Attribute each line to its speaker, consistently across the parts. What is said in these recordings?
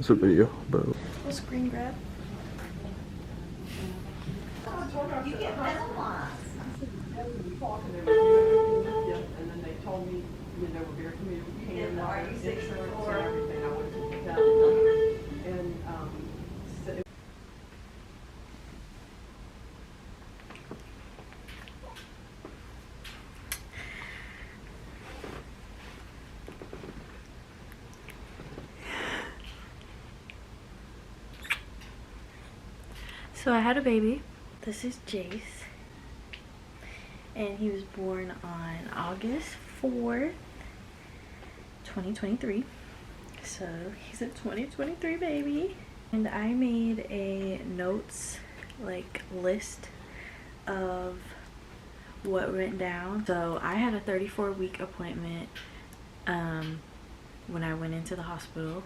Speaker 1: it's a video, but
Speaker 2: We'll screen grab.
Speaker 3: You get penalized.
Speaker 4: And then they told me, you know, they were very communicative.
Speaker 3: And are you 6 or 4?
Speaker 4: And everything. I went to the and so
Speaker 2: So I had a baby. This is Jace. And he was born on August 4th, 2023. So he's a 2023 baby. And I made a notes like list of what went down. So I had a 34-week appointment when I went into the hospital.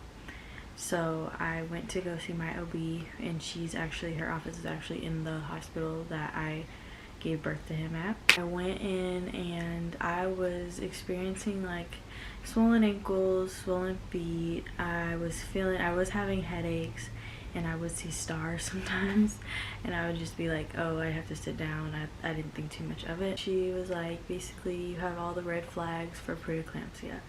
Speaker 2: So I went to go see my OB, and her office is actually in the hospital that I gave birth to him at. I went in and I was experiencing like swollen ankles, swollen feet. I was having headaches, and I would see stars sometimes, and I would just be like, oh, I have to sit down. I didn't think too much of it. She was like, basically, you have all the red flags for preeclampsia.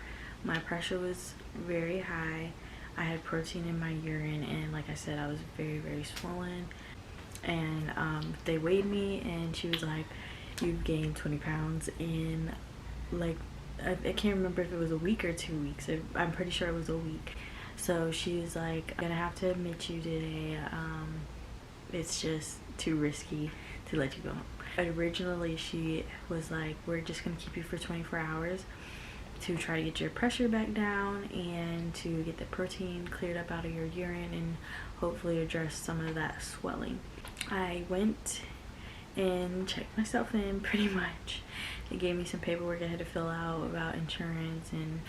Speaker 2: My pressure was very high. I had protein in my urine, and like I said, I was very, very swollen. And they weighed me, and she was like, you've gained 20 pounds in like, I can't remember if it was a week or 2 weeks. I'm pretty sure it was a week. So she was like, I'm gonna have to admit you today, it's just too risky to let you go home. Originally she was like, we're just gonna keep you for 24 hours to try to get your pressure back down and to get the protein cleared up out of your urine and hopefully address some of that swelling. I went and checked myself in pretty much. They gave me some paperwork I had to fill out about insurance and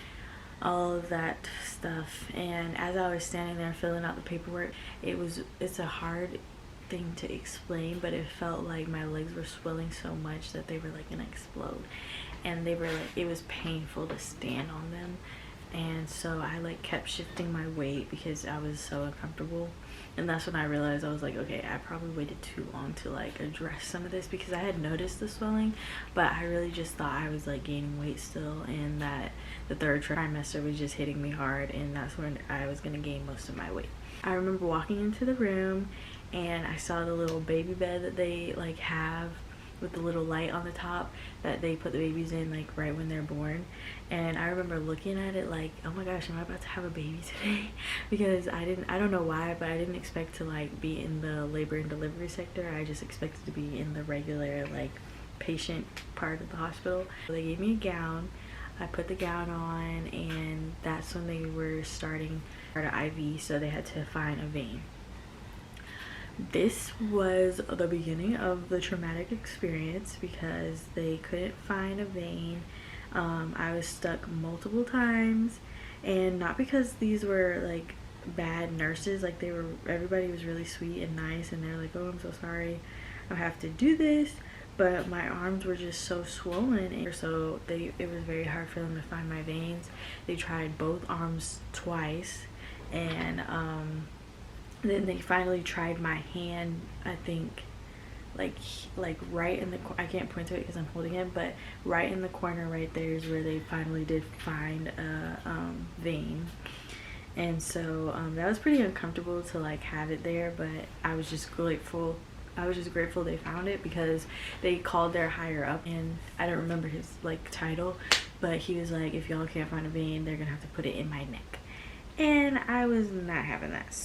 Speaker 2: all of that stuff. And as I was standing there filling out the paperwork, it's a hard thing to explain, but it felt like my legs were swelling so much that they were like gonna explode. And they were like, it was painful to stand on them. And so I like kept shifting my weight because I was so uncomfortable. And that's when I realized, I was like, okay, I probably waited too long to like address some of this, because I had noticed the swelling, but I really just thought I was like gaining weight still, and that the third trimester was just hitting me hard, and that's when I was gonna gain most of my weight. I remember walking into the room and I saw the little baby bed that they like have with the little light on the top that they put the babies in like right when they're born. And I remember looking at it like, oh my gosh, am I about to have a baby today? Because I don't know why, but I didn't expect to like be in the labor and delivery sector. I just expected to be in the regular like patient part of the hospital. So they gave me a gown. I put the gown on, and that's when they were starting an IV, so they had to find a vein. This was the beginning of the traumatic experience because they couldn't find a vein. I was stuck multiple times, and not because these were like bad nurses, like everybody was really sweet and nice, and they're like, oh, I'm so sorry I have to do this, but my arms were just so swollen, and so it was very hard for them to find my veins. They tried both arms twice, and then they finally tried my hand, I think, like right in the, I can't point to it because I'm holding it, but right in the corner right there is where they finally did find a vein. And so that was pretty uncomfortable to like have it there, but I was just grateful they found it, because they called their higher up, and I don't remember his like title, but he was like, if y'all can't find a vein, they're gonna have to put it in my neck. And I was not having that.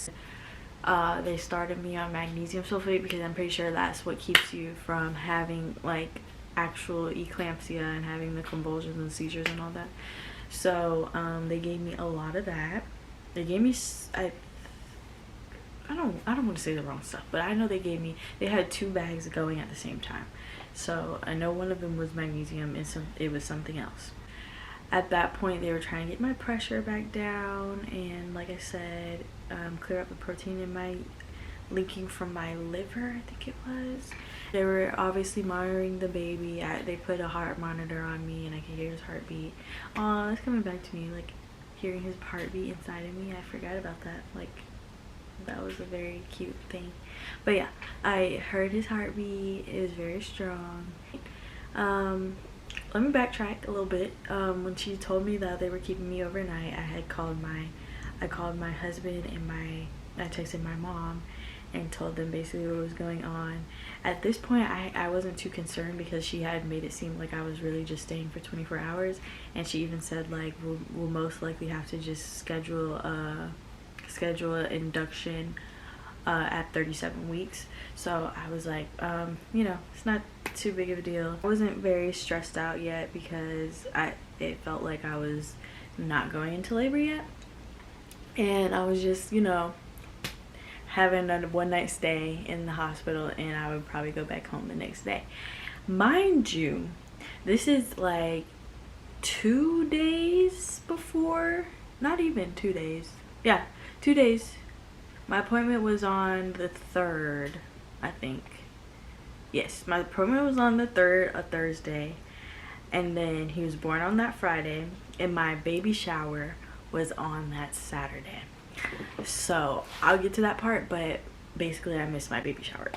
Speaker 2: They started me on magnesium sulfate because I'm pretty sure that's what keeps you from having like actual eclampsia and having the convulsions and seizures and all that. So they gave me a lot of that. They gave me, I don't want to say the wrong stuff, but I know they had 2 bags going at the same time. So I know one of them was magnesium and it was something else. At that point, they were trying to get my pressure back down, and like I said, clear up the protein in my leaking from my liver, I think it was. They were obviously monitoring the baby. They put a heart monitor on me, and I could hear his heartbeat. Oh, that's coming back to me, like hearing his heartbeat inside of me. I forgot about that. Like, that was a very cute thing. But yeah, I heard his heartbeat. It was very strong. Let me backtrack a little bit. When she told me that they were keeping me overnight, I called my husband and I texted my mom and told them basically what was going on. At this point, I wasn't too concerned because she had made it seem like I was really just staying for 24 hours, and she even said like we'll most likely have to just schedule an induction at 37 weeks. So I was like, you know, it's not too big of a deal. I wasn't very stressed out yet because it felt like I was not going into labor yet, and I was just, you know, having a one-night stay in the hospital, and I would probably go back home the next day. Mind you, this is like 2 days before, not even 2 days, yeah, 2 days. My appointment was on the 3rd, I think. Yes, my appointment was on the 3rd, a Thursday, and then he was born on that Friday, and my baby shower was on that Saturday. So I'll get to that part, but basically I missed my baby shower.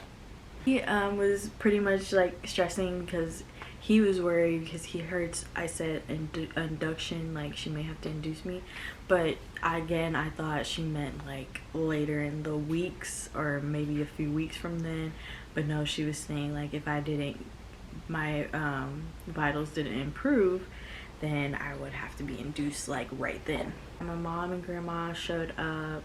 Speaker 2: He was pretty much like stressing because he was worried because he heard I said induction, like she may have to induce me, but again I thought she meant like later in the weeks or maybe a few weeks from then. But no, she was saying like if my vitals didn't improve, then I would have to be induced like right then. My mom and grandma showed up.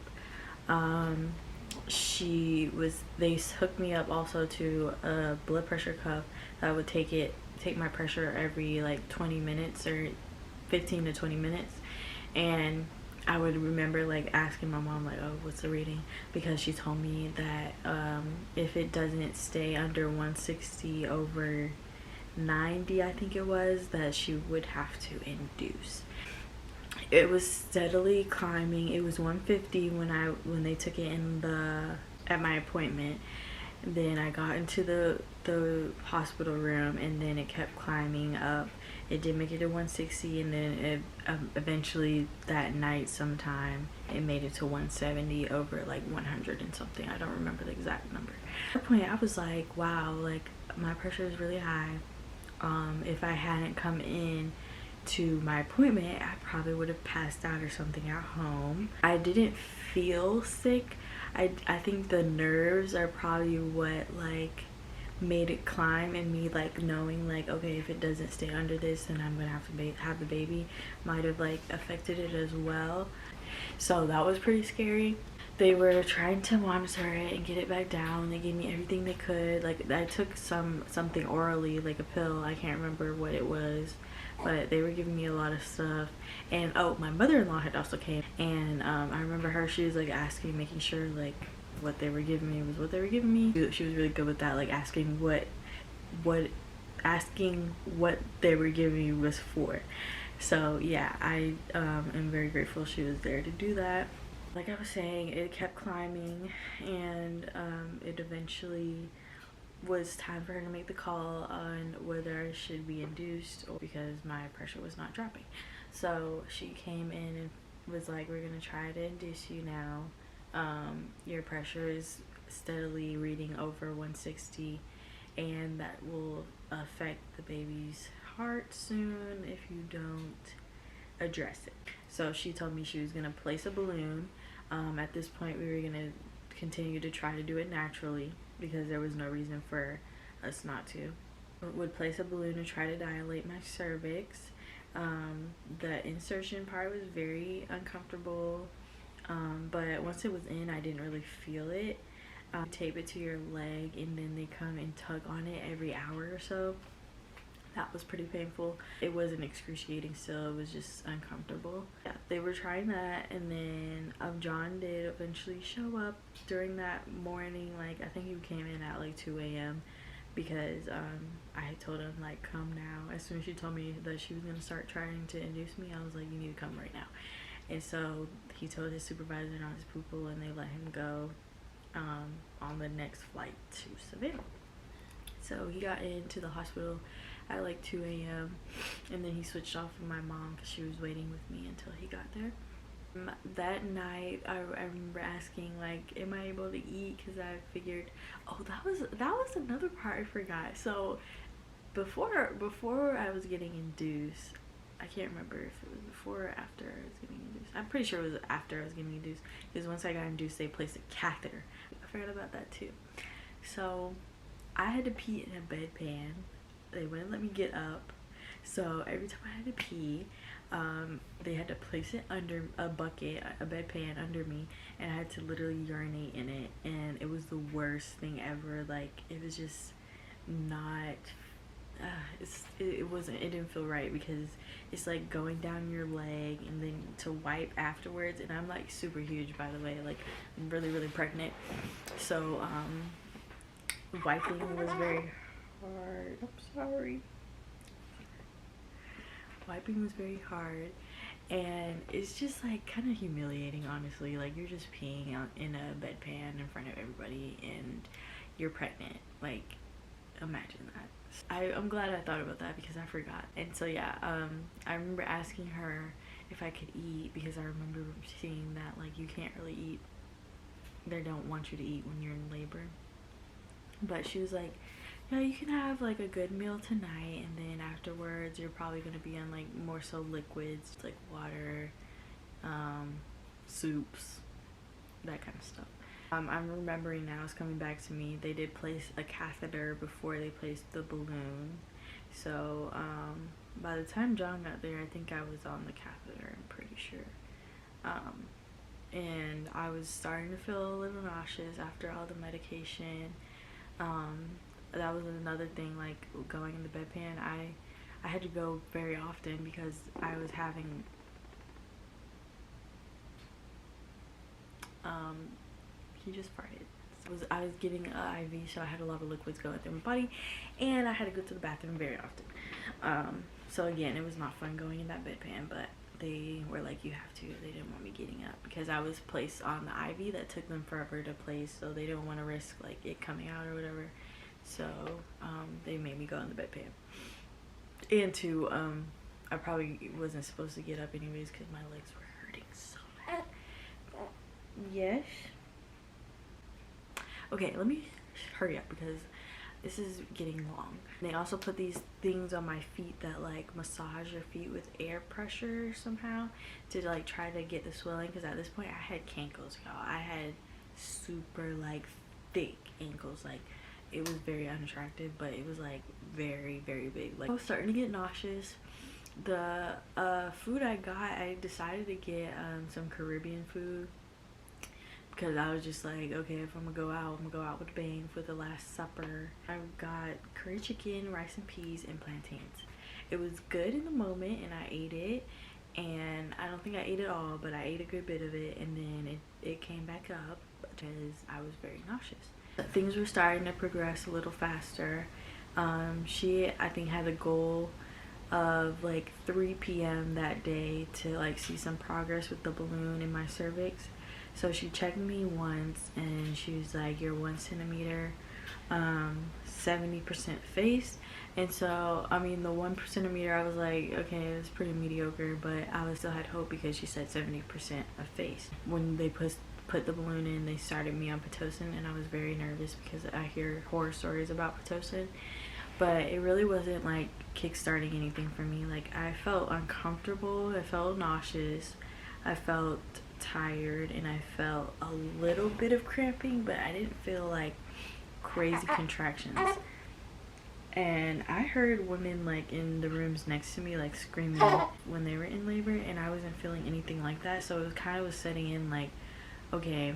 Speaker 2: They hooked me up also to a blood pressure cuff that would take my pressure every like 20 minutes or 15 to 20 minutes. And I would remember like asking my mom like, oh, what's the reading? Because she told me that if it doesn't stay under 160 over 90, I think it was, that she would have to induce. It was steadily climbing. It was 150 when they took it at my appointment. Then I got into the hospital room, and then it kept climbing up. It did make it to 160, and then it eventually that night sometime it made it to 170 over like 100 and something. I don't remember the exact number. At that point I was like, wow, like my pressure is really high. If I hadn't come in to my appointment, I probably would have passed out or something at home. I didn't feel sick. I think the nerves are probably what like made it climb, and me like knowing like, okay, if it doesn't stay under this, then I'm gonna have to have the baby, might have like affected it as well. So that was pretty scary. They were trying to monitor it and get it back down. They gave me everything they could. Like I took something orally, like a pill. I can't remember what it was, but they were giving me a lot of stuff. And oh, my mother-in-law had also came, and I remember her. She was like asking, making sure like what they were giving me was what they were giving me. She was really good with that, like asking what they were giving me was for. So yeah, I am very grateful she was there to do that. Like I was saying, it kept climbing, and it eventually was time for her to make the call on whether I should be induced, or because my pressure was not dropping. So she came in and was like, we're gonna try to induce you now. Your pressure is steadily reading over 160, and that will affect the baby's heart soon if you don't address it. So she told me she was gonna place a balloon. At this point we were gonna continue to try to do it naturally because there was no reason for us not to. Would place a balloon to try to dilate my cervix. The insertion part was very uncomfortable, but once it was in, I didn't really feel it. Tape it to your leg, and then they come and tug on it every hour or so. That was pretty painful. It wasn't excruciating still, it was just uncomfortable. Yeah, they were trying that, and then John did eventually show up during that morning. Like I think he came in at like 2 a.m. because I had told him like, come now. As soon as she told me that she was gonna start trying to induce me, I was like, you need to come right now. And so he told his supervisor and all his people, and they let him go on the next flight to Savannah. So he got into the hospital at like 2 a.m. and then he switched off with my mom because she was waiting with me until he got there. That night I remember asking like, am I able to eat, because I figured, oh, that was another part I forgot. So before I was getting induced, I can't remember if it was before or after I was getting induced. I'm pretty sure it was after I was getting induced, because once I got induced they placed a catheter. I forgot about that too. So I had to pee in a bedpan. They wouldn't let me get up, so every time I had to pee, they had to place it under a bucket, a bedpan under me, and I had to literally urinate in it, and it was the worst thing ever. Like, it was just not it didn't feel right, because it's like going down your leg and then to wipe afterwards, and I'm like super huge, by the way, like I'm really pregnant, so wiping was very hard. I'm sorry. Wiping was very hard, and it's just like kind of humiliating, honestly. Like, you're just peeing out in a bedpan in front of everybody and you're pregnant. Like, imagine that. I'm glad I thought about that, because I forgot. And so yeah, I remember asking her if I could eat, because I remember seeing that like you can't really eat, they don't want you to eat when you're in labor. But she was like, yeah, you can have like a good meal tonight, and then afterwards you're probably gonna be on like more so liquids, like water, soups, that kind of stuff. I'm remembering now, it's coming back to me, they did place a catheter before they placed the balloon. So by the time John got there, I think I was on the catheter, I'm pretty sure. And I was starting to feel a little nauseous after all the medication. That was another thing, like going in the bedpan. I had to go very often because I was having he just farted. I was getting an IV, so I had a lot of liquids going through my body, and I had to go to the bathroom very often. So again, it was not fun going in that bedpan, but they were like, you have to. They didn't want me getting up because I was placed on the IV that took them forever to place, so they didn't want to risk like it coming out or whatever. So they made me go in the bedpan. And two, I probably wasn't supposed to get up anyways because my legs were hurting so bad. Yes. Okay, let me hurry up because this is getting long. They also put these things on my feet that like massage your feet with air pressure somehow to like try to get the swelling, because at this point I had cankles, y'all. I had super like thick ankles. Like, it was very unattractive, but it was like very big. Like, I was starting to get nauseous. The food I got, I decided to get some Caribbean food, because I was just like, okay, if I'm gonna go out, I'm gonna go out with a bang for the Last Supper. I got curry chicken, rice and peas, and plantains. It was good in the moment, and I ate it, and I don't think I ate it all, but I ate a good bit of it, and then it came back up because I was very nauseous. But things were starting to progress a little faster. She, I think, had a goal of like 3 p.m. that day to like see some progress with the balloon in my cervix. So she checked me once and she was like, you're 1 centimeter, 70% face. And so, I mean, the 1 centimeter, I was like, okay, it's pretty mediocre, but I still had hope because she said 70% of face. When they put the balloon in, they started me on Pitocin, and I was very nervous because I hear horror stories about Pitocin. But it really wasn't like kickstarting anything for me. Like, I felt uncomfortable, I felt nauseous, I felt tired, and I felt a little bit of cramping, but I didn't feel like crazy contractions. And I heard women like in the rooms next to me like screaming when they were in labor, and I wasn't feeling anything like that. So it kind of was setting in like, okay,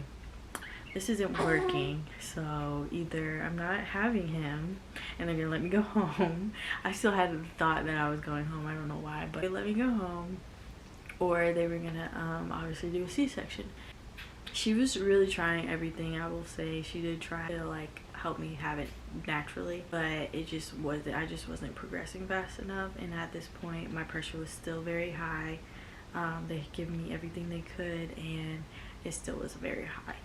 Speaker 2: this isn't working, so either I'm not having him and they're gonna let me go home. I still had the thought that I was going home, I don't know why, but they let me go home, or they were gonna obviously do a C-section. She was really trying everything, I will say. She did try to like help me have it naturally, but it just wasn't, I just wasn't progressing fast enough. And at this point my pressure was still very high. They had given me everything they could, and it still was very high.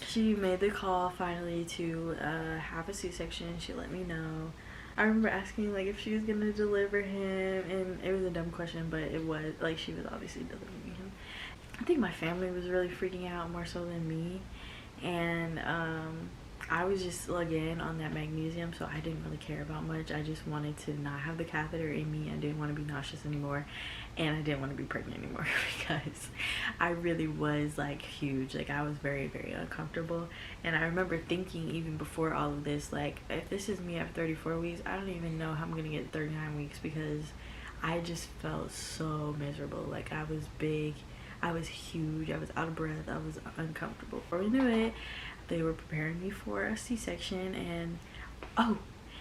Speaker 2: She made the call finally to have a C-section. She let me know. I remember asking like if she was gonna deliver him, and it was a dumb question, but it was like she was obviously delivering him. I think my family was really freaking out more so than me. And I was just again on that magnesium, so I didn't really care about much. I just wanted to not have the catheter in me. I didn't want to be nauseous anymore, and I didn't want to be pregnant anymore because I really was like huge. Like, I was very, very uncomfortable. And I remember thinking even before all of this, like, if this is me at 34 weeks, I don't even know how I'm gonna get 39 weeks, because I just felt so miserable. Like, I was big, I was huge, I was out of breath, I was uncomfortable. Before we knew it, they were preparing me for a C-section. And oh,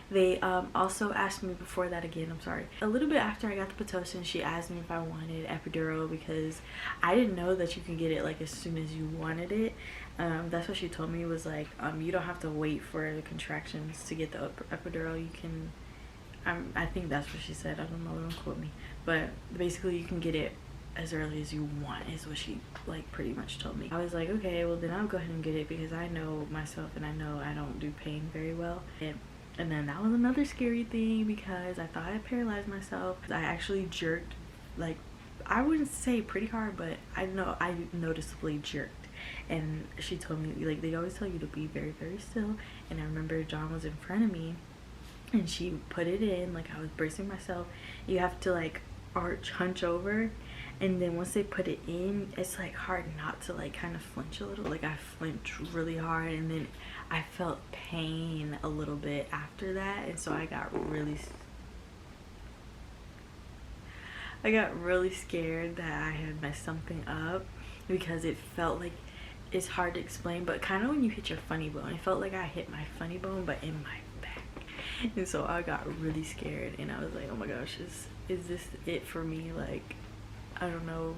Speaker 2: they also asked me before that again, I'm sorry, a little bit after I got the Pitocin, she asked me if I wanted epidural, because I didn't know that you can get it like as soon as you wanted it. That's what she told me, was like, you don't have to wait for the contractions to get the epidural. You can, I think that's what she said, I don't know, don't quote me, but basically you can get it as early as you want, is what she like pretty much told me. I was like, okay, well then I'll go ahead and get it, because I know myself and I know I don't do pain very well. And then that was another scary thing, because I thought I paralyzed myself. I actually jerked, like, I wouldn't say pretty hard, but I know I noticeably jerked. And she told me, like, they always tell you to be very, very still. And I remember John was in front of me and she put it in, like, I was bracing myself. You have to like hunch over, and then once they put it in, it's like hard not to like kind of flinch a little. Like, I flinched really hard, and then I felt pain a little bit after that, and so I got really scared that I had messed something up, because it felt like, it's hard to explain, but kind of when you hit your funny bone, it felt like I hit my funny bone but in my back. And so I got really scared, and I was like, oh my gosh, is this it for me? Like, I don't know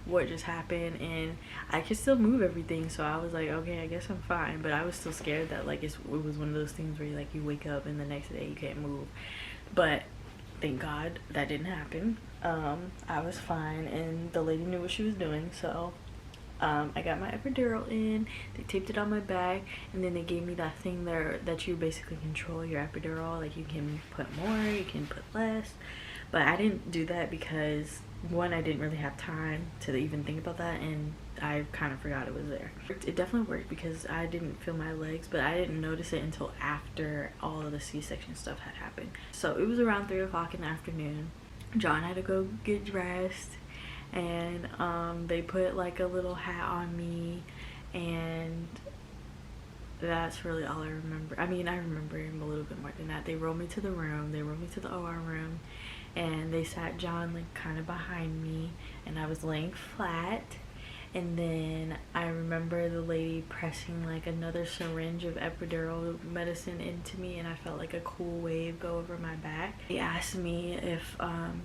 Speaker 2: what just happened. And I could still move everything, so I was like, okay, I guess I'm fine. But I was still scared that like it was one of those things where you wake up and the next day you can't move. But thank God that didn't happen. I was fine, and the lady knew what she was doing. So I got my epidural in, they taped it on my back, and then they gave me that thing there that you basically control your epidural. Like, you can put more, you can put less, but I didn't do that because, one, I didn't really have time to even think about that, and I kind of forgot it was there. It definitely worked because I didn't feel my legs, but I didn't notice it until after all of the C-section stuff had happened. So it was around 3 o'clock in the afternoon. John had to go get dressed, and they put like a little hat on me, and that's really all I remember. I mean, I remember him a little bit more than that. They rolled me to the room, they rolled me to the OR room, and they sat John like kind of behind me, and I was laying flat. And then I remember the lady pressing like another syringe of epidural medicine into me, and I felt like a cool wave go over my back. They asked me if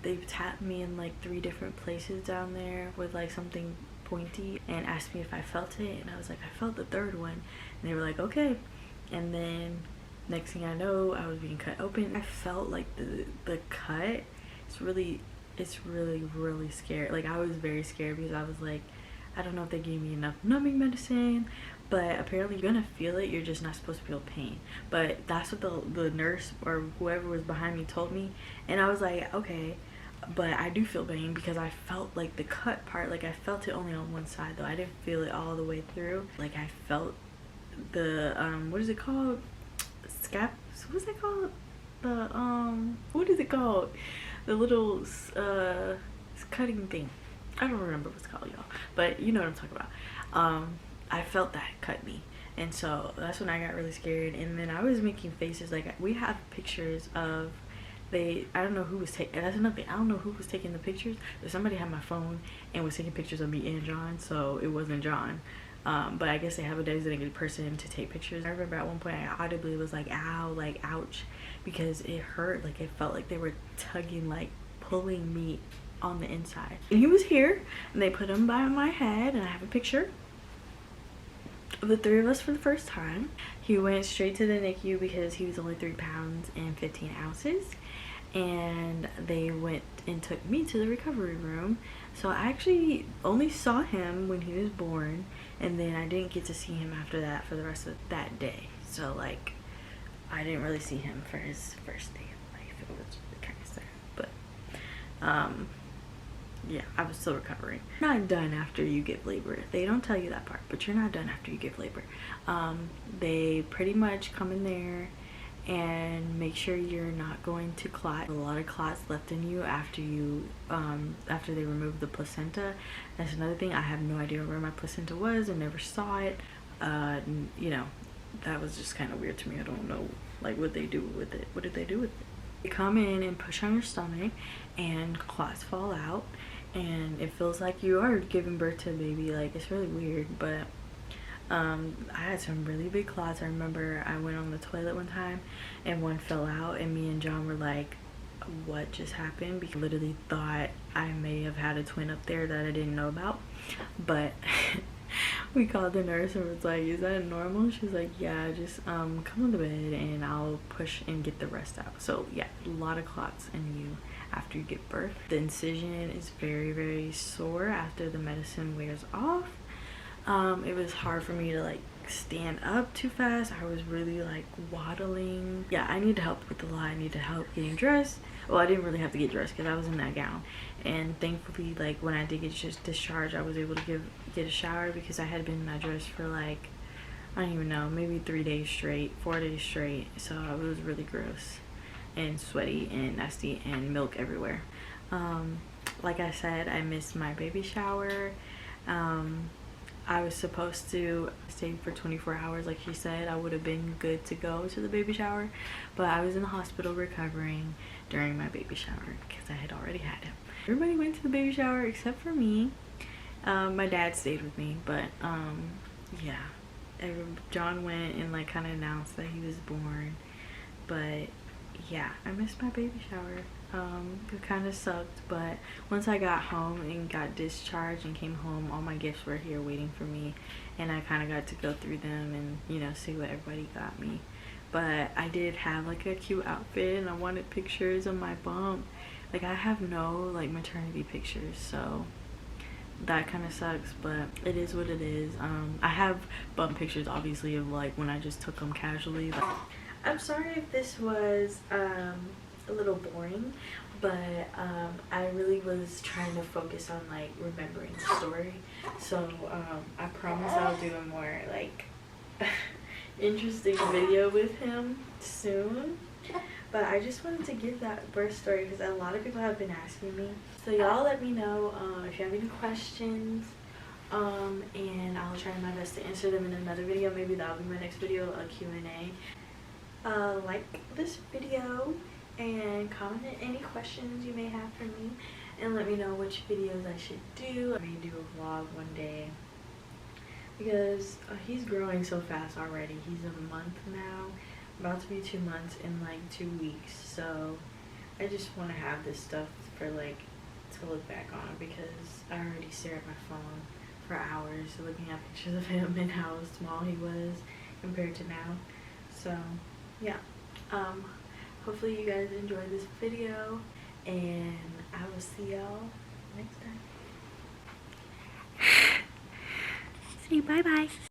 Speaker 2: they tapped me in like 3 different places down there with like something pointy, and asked me if I felt it, and I was like, I felt the 3rd one. And they were like, okay. And then next thing I know, I was being cut open. I felt like the cut. It's really scary. Like, I was very scared because I was like, I don't know if they gave me enough numbing medicine, but apparently you're gonna feel it, you're just not supposed to feel pain. But that's what the nurse or whoever was behind me told me, and I was like, okay, but I do feel pain because I felt like the cut part, like I felt it only on one side though. I didn't feel it all the way through. Like, I felt the what is it called? What's it called? The what is it called? The little cutting thing. I don't remember what it's called, y'all, but you know what I'm talking about. I felt that cut me, and so that's when I got really scared. And then I was making faces. Like, we have pictures of I don't know who was taking, that's another thing, I don't know who was taking the pictures, but somebody had my phone and was taking pictures of me and John, so it wasn't John. But I guess they have a designated person to take pictures. I remember at one point I audibly was like, ow, like ouch, because it hurt. Like, it felt like they were tugging, like pulling me on the inside. And he was here, and they put him by my head, and I have a picture of the 3 of us for the first time. He went straight to the NICU because he was only 3 pounds and 15 ounces, and they went and took me to the recovery room. So I actually only saw him when he was born, and then I didn't get to see him after that for the rest of that day. So like, I didn't really see him for his first day of life. It was kind of sad, but yeah, I was still recovering. You're not done after you give labor. They don't tell you that part, but you're not done after you give labor. They pretty much come in there and make sure you're not going to clot. A lot of clots left in you after you after they remove the placenta. That's another thing. I have no idea where my placenta was. I never saw it. You know, that was just kind of weird to me. I don't know like what they do with it. What did they do with it? They come in and push on your stomach and clots fall out, and it feels like you are giving birth to a baby. Like, it's really weird. But I had some really big clots. I remember I went on the toilet one time and one fell out, and me and John were like, what just happened? Because I literally thought I may have had a twin up there that I didn't know about. But we called the nurse and was like, is that normal? She's like, yeah, just come on the bed and I'll push and get the rest out. So yeah, a lot of clots in you after you give birth. The incision is very, very sore after the medicine wears off. It was hard for me to like stand up too fast. I was really like waddling. Yeah, I need help with a lot. I need to help getting dressed. Well, I didn't really have to get dressed because I was in that gown, and thankfully, like when I did get just discharged, I was able to get a shower because I had been in that dress for like, I don't even know, maybe 3 days straight, 4 days straight. So it was really gross and sweaty and nasty and milk everywhere. Like I said, I missed my baby shower. I was supposed to stay for 24 hours like she said. I would have been good to go to the baby shower, but I was in the hospital recovering during my baby shower because I had already had him. Everybody went to the baby shower except for me. My dad stayed with me, but yeah, John went and like kind of announced that he was born. But yeah, I missed my baby shower. It kind of sucked, but once I got home and got discharged and came home, all my gifts were here waiting for me, and I kind of got to go through them and, you know, see what everybody got me. But I did have like a cute outfit, and I wanted pictures of my bump. Like, I have no like maternity pictures, so that kind of sucks, but it is what it is. I have bump pictures obviously of like when I just took them casually. I'm sorry if this was a little boring, but I really was trying to focus on like remembering the story. So I promise I'll do a more like interesting video with him soon. But I just wanted to give that birth story because a lot of people have been asking me. So y'all let me know if you have any questions, and I'll try my best to answer them in another video. Maybe that'll be my next video, a Q&A. Like this video and comment any questions you may have for me, and let me know which videos I should do. I may do a vlog one day because he's growing so fast already. He's a month now, about to be 2 months in like 2 weeks. So I just want to have this stuff for like to look back on, because I already stare at my phone for hours looking at pictures of him and how small he was compared to now. So yeah, hopefully you guys enjoyed this video, and I will see y'all next time. See you, bye bye.